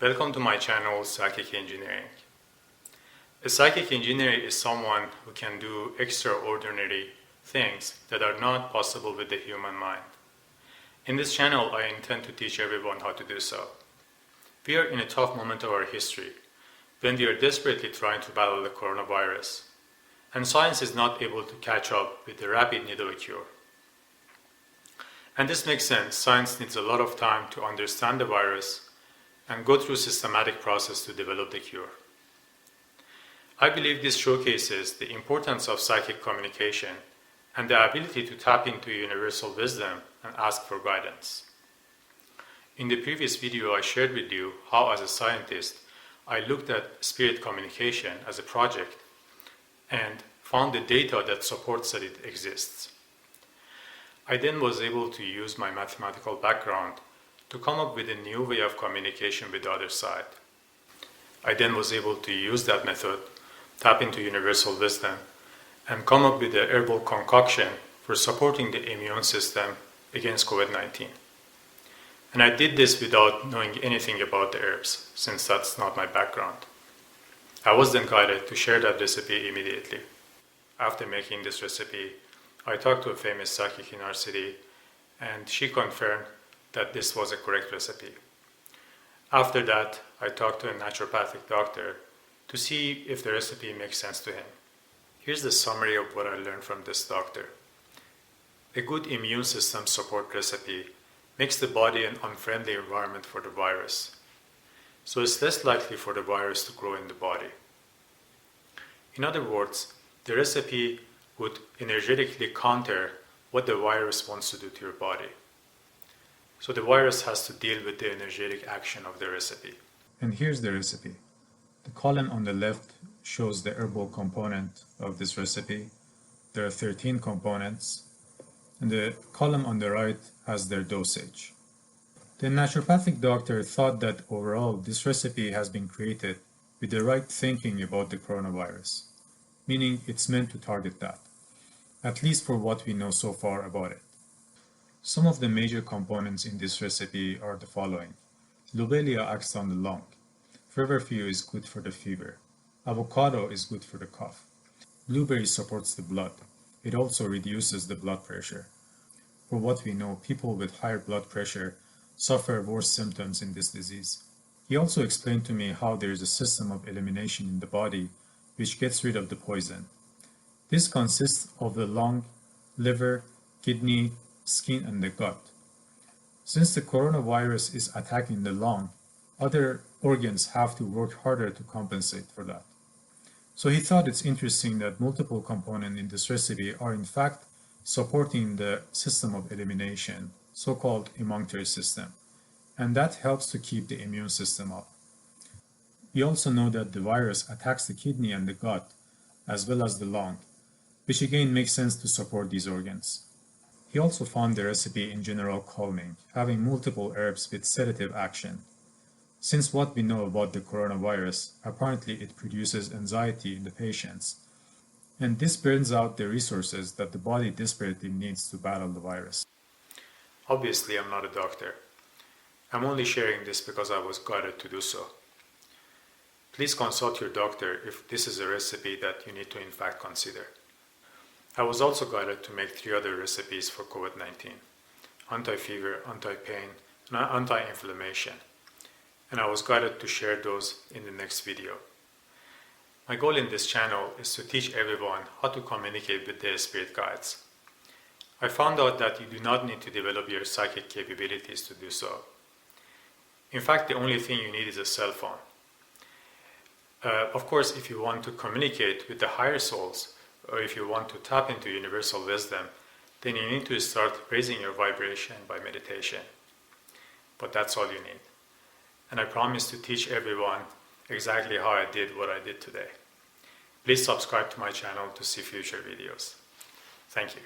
Welcome to my channel, Psychic Engineering. A psychic engineer is someone who can do extraordinary things that are not possible with the human mind. In this channel, I intend to teach everyone how to do so. We are in a tough moment of our history, when we are desperately trying to battle the coronavirus, and science is not able to catch up with the rapid need of a cure. And this makes sense. Science needs a lot of time to understand the virus and go through a systematic process to develop the cure. I believe this showcases the importance of psychic communication and the ability to tap into universal wisdom and ask for guidance. In the previous video, I shared with you how, as a scientist, I looked at spirit communication as a project and found the data that supports that it exists. I then was able to use my mathematical background to come up with a new way of communication with the other side. I then was able to use that method, tap into universal wisdom, and come up with the herbal concoction for supporting the immune system against COVID-19. And I did this without knowing anything about the herbs, since that's not my background. I was then guided to share that recipe immediately. After making this recipe, I talked to a famous psychic in our city, and she confirmed that this was a correct recipe. After that, I talked to a naturopathic doctor to see if the recipe makes sense to him. Here's the summary of what I learned from this doctor. A good immune system support recipe makes the body an unfriendly environment for the virus, so it's less likely for the virus to grow in the body. In other words, the recipe would energetically counter what the virus wants to do to your body. So the virus has to deal with the energetic action of the recipe. And here's the recipe. The column on the left shows the herbal component of this recipe. There are 13 components, and the column on the right has their dosage. The naturopathic doctor thought that overall this recipe has been created with the right thinking about the coronavirus, meaning it's meant to target that, at least for what we know so far about it. Some of the major components in this recipe are the following. Lobelia acts on the lung. Feverfew is good for the fever. Avocado is good for the cough. Blueberry supports the blood. It also reduces the blood pressure. For what we know, people with higher blood pressure suffer worse symptoms in this disease. He also explained to me how there is a system of elimination in the body which gets rid of the poison. This consists of the lung, liver, kidney, skin, and the gut. Since the coronavirus is attacking the lung, other organs have to work harder to compensate for that. So he thought it's interesting that multiple components in this recipe are in fact supporting the system of elimination, so-called immunitary system, and that helps to keep the immune system up. We also know that the virus attacks the kidney and the gut, as well as the lung, which again makes sense to support these organs. He also found the recipe in general calming, having multiple herbs with sedative action. Since what we know about the coronavirus, apparently it produces anxiety in the patients, and this burns out the resources that the body desperately needs to battle the virus. Obviously, I'm not a doctor. I'm only sharing this because I was guided to do so. Please consult your doctor if this is a recipe that you need to in fact consider. I was also guided to make 3 other recipes for COVID-19: anti-fever, anti-pain, and anti-inflammation. And I was guided to share those in the next video. My goal in this channel is to teach everyone how to communicate with their spirit guides. I found out that you do not need to develop your psychic capabilities to do so. In fact, the only thing you need is a cell phone. Of course, if you want to communicate with the higher souls, or if you want to tap into universal wisdom, then you need to start raising your vibration by meditation. But that's all you need. And I promise to teach everyone exactly how I did what I did today. Please subscribe to my channel to see future videos. Thank you.